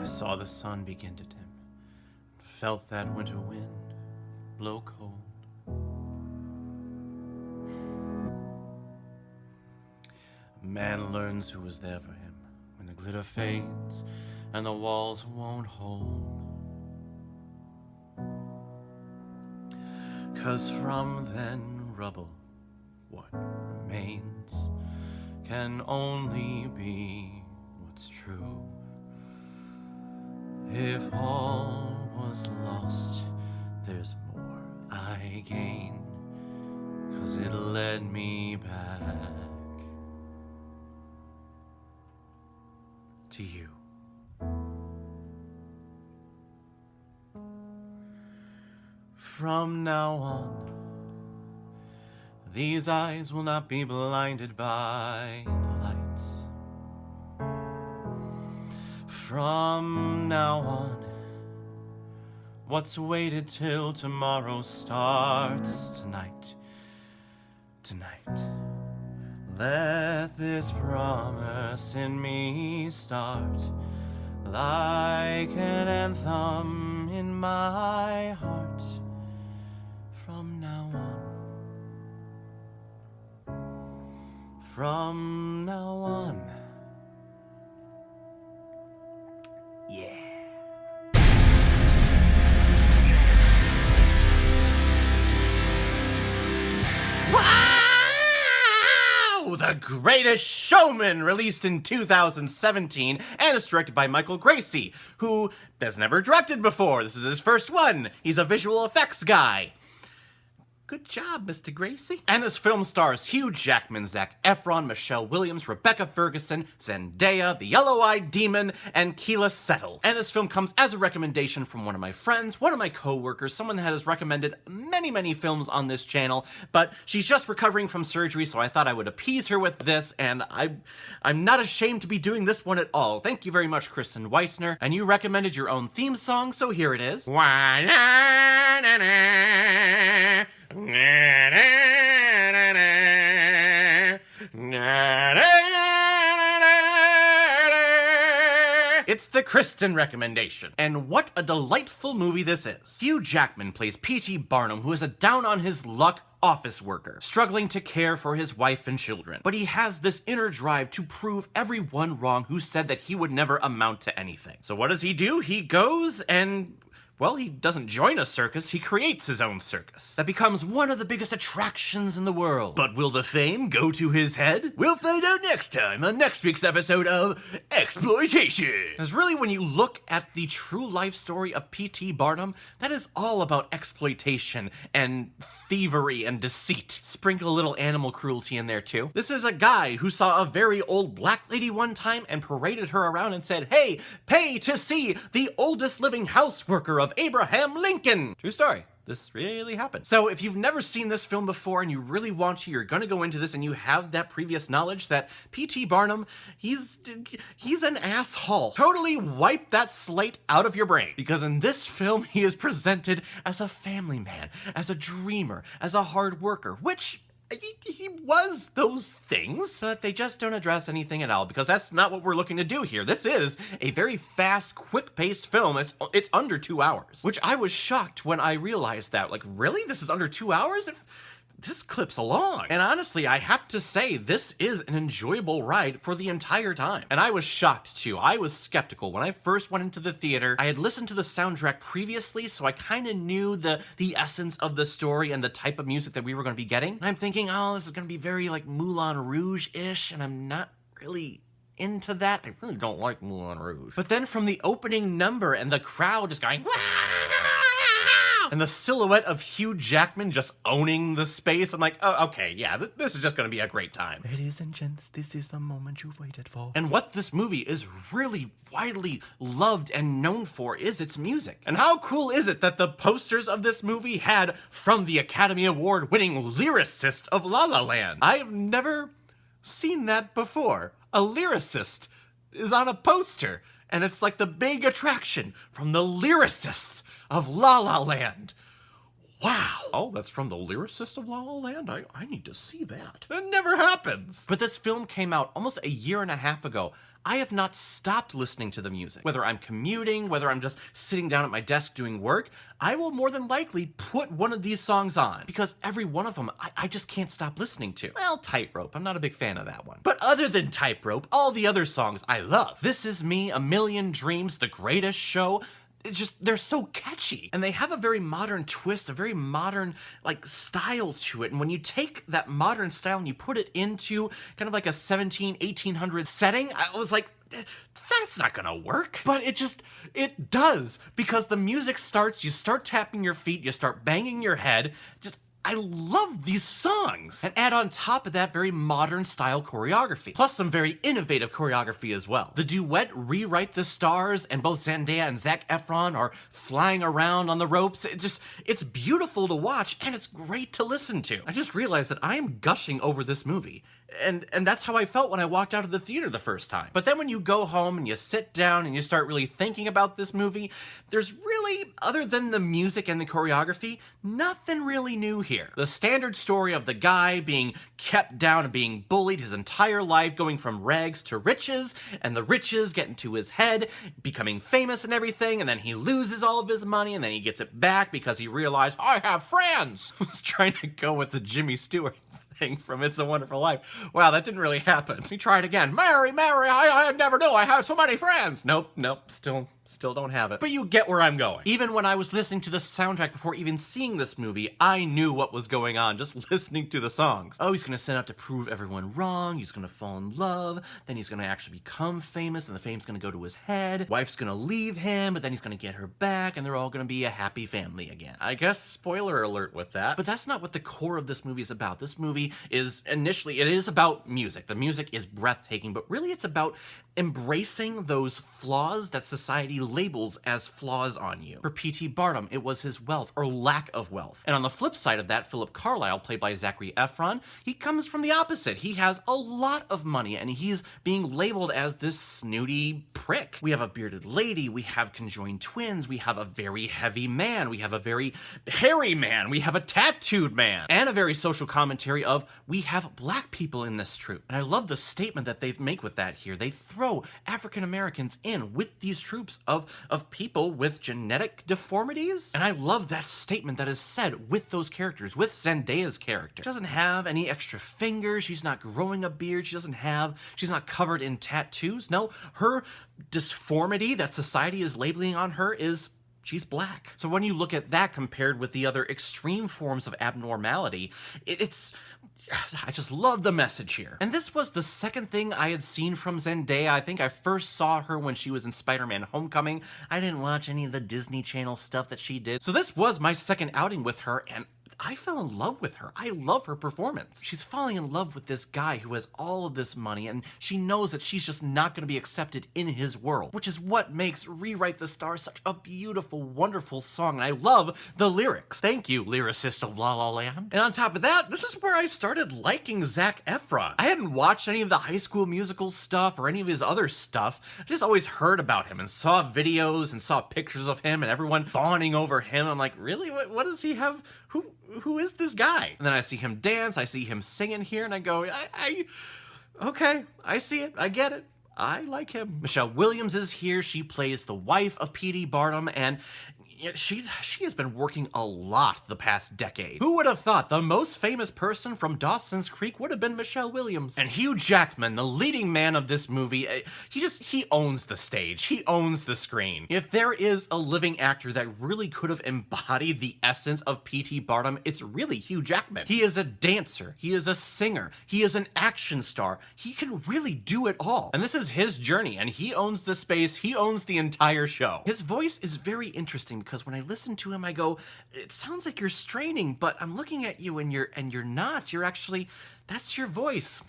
saw the sun begin to dim, felt that winter wind blow cold. A man learns who was there for him when the glitter fades and the walls won't hold. 'Cause from then rubble, what remains can only be what's true. If all was lost, there's more I gain, 'cause it led me back to you. From now on, these eyes will not be blinded by the lights. From now on, what's waited till tomorrow starts tonight. Tonight. Let this promise in me start like an anthem in my heart. From now on. From now on. Yeah. The Greatest Showman, released in 2017, and is directed by Michael Gracie, who has never directed before. This is his first one. He's a visual effects guy. Good job, Mr. Gracie. And this film stars Hugh Jackman, Zac Efron, Michelle Williams, Rebecca Ferguson, Zendaya, the Yellow-Eyed Demon, and Keela Settle. And this film comes as a recommendation from one of my friends, one of my co-workers, someone that has recommended many films on this channel, but she's just recovering from surgery, so I thought I would appease her with this, and I'm not ashamed to be doing this one at all. Thank you very much, Kristen Weissner. And you recommended your own theme song, so here it is. It's the Kristen recommendation. And what a delightful movie this is. Hugh Jackman plays P.T. Barnum, who is a down-on-his-luck office worker, struggling to care for his wife and children. But he has this inner drive to prove everyone wrong who said that he would never amount to anything. So what does he do? He goes and... well, he doesn't join a circus, he creates his own circus that becomes one of the biggest attractions in the world. But will the fame go to his head? We'll find out next time on next week's episode of Exploitation. Because really, when you look at the true life story of P.T. Barnum, that is all about exploitation and thievery and deceit. Sprinkle a little animal cruelty in there too. This is a guy who saw a very old black lady one time and paraded her around and said, "Hey, pay to see the oldest living houseworker of Abraham Lincoln." True story. This really happened. So if you've never seen this film before and you really want to, you're gonna go into this and you have that previous knowledge that P.T. Barnum, he's an asshole. Totally wipe that slate out of your brain. Because in this film, he is presented as a family man, as a dreamer, as a hard worker, which he was those things, but they just don't address anything at all, because that's not what we're looking to do here. This is a very fast, quick-paced film. It's under 2 hours, which I was shocked when I realized that. Like, really? This is under 2 hours? This clip's along. And honestly, I have to say, this is an enjoyable ride for the entire time. And I was shocked too. I was skeptical. When I first went into the theater, I had listened to the soundtrack previously, so I kind of knew the essence of the story and the type of music that we were going to be getting. And I'm thinking, oh, this is going to be very like Moulin Rouge-ish, and I'm not really into that. I really don't like Moulin Rouge. But then from the opening number and the crowd just going, "Wah!" and the silhouette of Hugh Jackman just owning the space, I'm like, oh, okay, yeah, this is just gonna be a great time. Ladies and gents, this is the moment you've waited for. And what this movie is really widely loved and known for is its music. And how cool is it that the posters of this movie had from the Academy Award-winning lyricist of La La Land? I have never seen that before. A lyricist is on a poster, and it's like the big attraction from the lyricist of La La Land. Wow. Oh, that's from the lyricist of La La Land? I need to see that. It never happens. But this film came out almost a year and a half ago. I have not stopped listening to the music. Whether I'm commuting, whether I'm just sitting down at my desk doing work, I will more than likely put one of these songs on because every one of them I just can't stop listening to. Well, Tightrope, I'm not a big fan of that one. But other than Tightrope, all the other songs I love. This Is Me, A Million Dreams, The Greatest Show, they're so catchy. And they have a very modern twist, a very modern like style to it. And when you take that modern style and you put it into kind of like a 1800 setting, I was like, that's not gonna work. But it does, because the music starts, you start tapping your feet, you start banging your head. I love these songs. And add on top of that very modern style choreography, plus some very innovative choreography as well. The duet Rewrite the Stars, and both Zendaya and Zac Efron are flying around on the ropes. It's beautiful to watch, and it's great to listen to. I just realized that I am gushing over this movie. And that's how I felt when I walked out of the theater the first time. But then when you go home and you sit down and you start really thinking about this movie, there's really, other than the music and the choreography, nothing really new here. The standard story of the guy being kept down and being bullied his entire life, going from rags to riches, and the riches getting to his head, becoming famous and everything, and then he loses all of his money, and then he gets it back because he realized, I have friends! I was trying to go with the Jimmy Stewart thing from It's a Wonderful Life. Wow, that didn't really happen. Let me try it again. Mary, I never knew I have so many friends. Nope, still don't have it. But you get where I'm going. Even when I was listening to the soundtrack before even seeing this movie, I knew what was going on just listening to the songs. Oh, he's gonna set out to prove everyone wrong, he's gonna fall in love, then he's gonna actually become famous, and the fame's gonna go to his head, wife's gonna leave him, but then he's gonna get her back, and they're all gonna be a happy family again. I guess spoiler alert with that, but that's not what the core of this movie is about. This movie is initially, it is about music. The music is breathtaking, but really it's about embracing those flaws that society labels as flaws on you. For P.T. Barnum, it was his wealth or lack of wealth. And on the flip side of that, Philip Carlyle, played by Zachary Efron, he comes from the opposite. He has a lot of money and he's being labeled as this snooty prick. We have a bearded lady, we have conjoined twins, we have a very heavy man, we have a very hairy man, we have a tattooed man, and a very social commentary of, we have black people in this troupe. And I love the statement that they make with that here. They throw African Americans in with these troops of people with genetic deformities. And I love that statement that is said with those characters, with Zendaya's character. She doesn't have any extra fingers, she's not growing a beard, she's not covered in tattoos. No, her disformity that society is labeling on her is she's black. So when you look at that compared with the other extreme forms of abnormality, I just love the message here. And this was the second thing I had seen from Zendaya. I think I first saw her when she was in Spider-Man Homecoming. I didn't watch any of the Disney Channel stuff that she did. So this was my second outing with her, and I fell in love with her. I love her performance. She's falling in love with this guy who has all of this money, and she knows that she's just not going to be accepted in his world, which is what makes Rewrite the Stars such a beautiful, wonderful song. And I love the lyrics. Thank you, lyricist of La La Land. And on top of that, this is where I started liking Zac Efron. I hadn't watched any of the High School Musical stuff or any of his other stuff. I just always heard about him and saw videos and saw pictures of him and everyone fawning over him. I'm like, really? What does he have? Who is this guy? And then I see him dance, I see him singing here, and I go, okay, I see it, I get it. I like him. Michelle Williams is here. She plays the wife of P.T. Barnum, and she has been working a lot the past decade. Who would have thought the most famous person from Dawson's Creek would have been Michelle Williams? And Hugh Jackman, the leading man of this movie, he owns the stage. He owns the screen. If there is a living actor that really could have embodied the essence of P.T. Barnum, it's really Hugh Jackman. He is a dancer. He is a singer. He is an action star. He can really do it all. And this is his journey, and he owns the space. He owns the entire show. His voice is very interesting because when I listen to him, I go, it sounds like you're straining, but I'm looking at you and you're not. You're actually, that's your voice.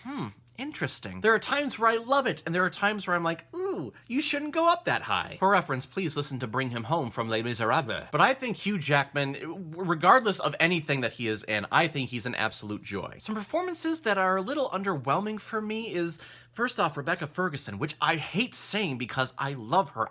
Interesting. There are times where I love it, and there are times where I'm like, ooh, you shouldn't go up that high. For reference, please listen to Bring Him Home from Les Miserables. But I think Hugh Jackman, regardless of anything that he is in, I think he's an absolute joy. Some performances that are a little underwhelming for me is First off, Rebecca Ferguson, which I hate saying because I love her.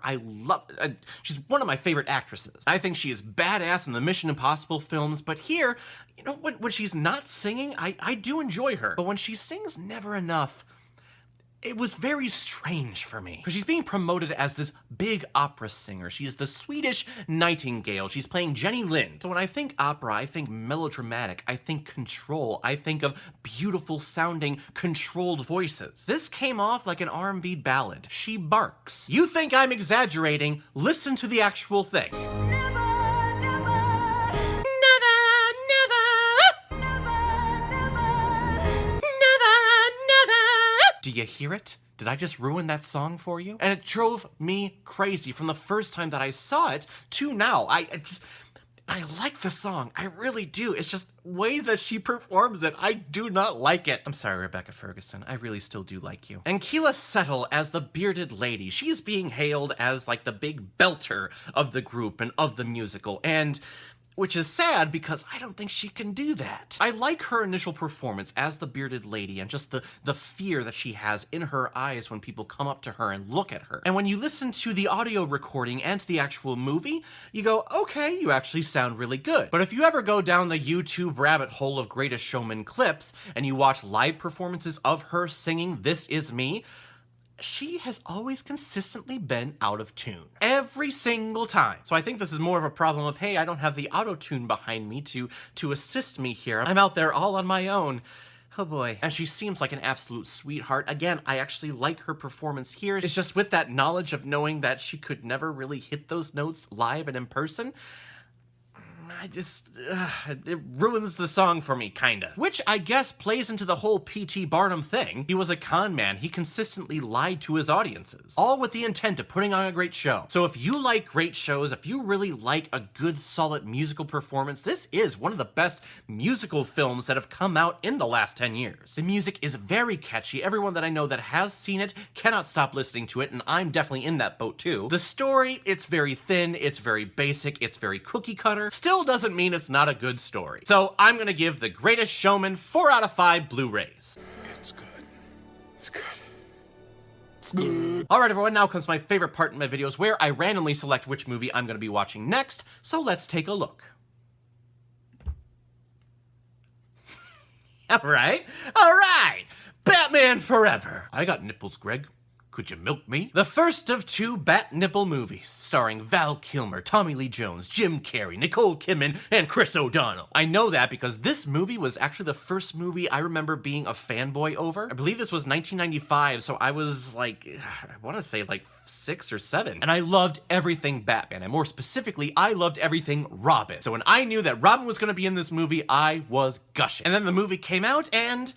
She's one of my favorite actresses. I think she is badass in the Mission Impossible films, but here, you know, when she's not singing, I do enjoy her. But when she sings Never Enough, it was very strange for me, because she's being promoted as this big opera singer. She is the Swedish Nightingale. She's playing Jenny Lind. So when I think opera, I think melodramatic, I think control, I think of beautiful sounding, controlled voices. This came off like an R&B ballad. She barks. You think I'm exaggerating? Listen to the actual thing. Do you hear it? Did I just ruin that song for you? And it drove me crazy from the first time that I saw it to now. I like the song. I really do. It's just the way that she performs it. I do not like it. I'm sorry, Rebecca Ferguson. I really still do like you. And Keela Settle as the bearded lady. She's being hailed as like the big belter of the group and of the musical. And which is sad because I don't think she can do that. I like her initial performance as the bearded lady and just the fear that she has in her eyes when people come up to her and look at her. And when you listen to the audio recording and to the actual movie, you go, okay, you actually sound really good. But if you ever go down the YouTube rabbit hole of Greatest Showman clips and you watch live performances of her singing This Is Me, she has always consistently been out of tune. Every single time. So I think this is more of a problem of, hey, I don't have the auto-tune behind me to assist me here. I'm out there all on my own. Oh boy. And she seems like an absolute sweetheart. Again, I actually like her performance here. It's just with that knowledge of knowing that she could never really hit those notes live and in person, it ruins the song for me, kinda. Which I guess plays into the whole P.T. Barnum thing. He was a con man. He consistently lied to his audiences, all with the intent of putting on a great show. So if you like great shows, if you really like a good, solid musical performance, this is one of the best musical films that have come out in the last 10 years. The music is very catchy. Everyone that I know that has seen it cannot stop listening to it, and I'm definitely in that boat too. The story, it's very thin, it's very basic, it's very cookie cutter. Still doesn't mean it's not a good story. So I'm gonna give The Greatest Showman 4 out of 5 Blu-rays. It's good. It's good. It's good. Alright everyone, now comes my favorite part in my videos where I randomly select which movie I'm gonna be watching next, so let's take a look. Alright, Batman Forever. I got nipples, Greg. Could you milk me? The first of 2 Bat Nipple movies, starring Val Kilmer, Tommy Lee Jones, Jim Carrey, Nicole Kidman, and Chris O'Donnell. I know that because this movie was actually the first movie I remember being a fanboy over. I believe this was 1995, so I was like, I want to say like 6 or 7. And I loved everything Batman, and more specifically, I loved everything Robin. So when I knew that Robin was going to be in this movie, I was gushing. And then the movie came out, and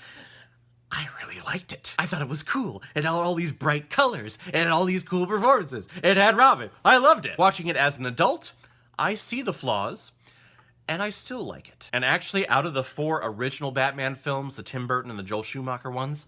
I really liked it. I thought it was cool. It had all these bright colors. It had all these cool performances. It had Robin. I loved it. Watching it as an adult, I see the flaws, and I still like it. And actually, out of the 4 original Batman films, the Tim Burton and the Joel Schumacher ones,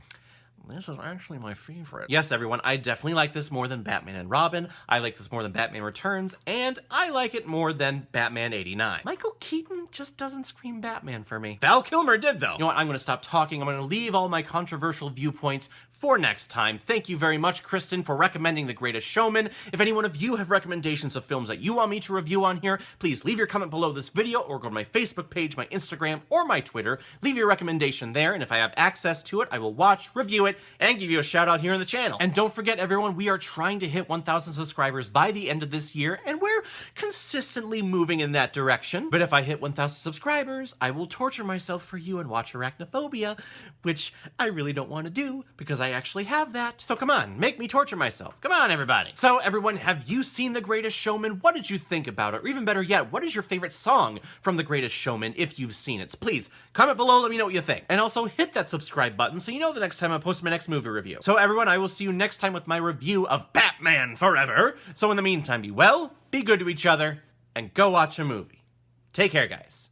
this is actually my favorite. Yes, everyone, I definitely like this more than Batman and Robin. I like this more than Batman Returns, and I like it more than Batman 89. Michael Keaton just doesn't scream Batman for me. Val Kilmer did, though. You know what? I'm gonna stop talking. I'm gonna leave all my controversial viewpoints for next time. Thank you very much, Kristen, for recommending The Greatest Showman. If any one of you have recommendations of films that you want me to review on here, please leave your comment below this video or go to my Facebook page, my Instagram, or my Twitter. Leave your recommendation there, and if I have access to it, I will watch, review it, and give you a shout out here on the channel. And don't forget, everyone, we are trying to hit 1,000 subscribers by the end of this year, and we're consistently moving in that direction. But if I hit 1,000 subscribers, I will torture myself for you and watch Arachnophobia, which I really don't want to do because I actually have that. So come on, make me torture myself. Come on, everybody. So everyone, have you seen The Greatest Showman? What did you think about it? Or even better yet, what is your favorite song from The Greatest Showman if you've seen it? So please, comment below, let me know what you think. And also hit that subscribe button so you know the next time I post my next movie review. So everyone, I will see you next time with my review of Batman Forever. So in the meantime, be well, be good to each other, and go watch a movie. Take care, guys.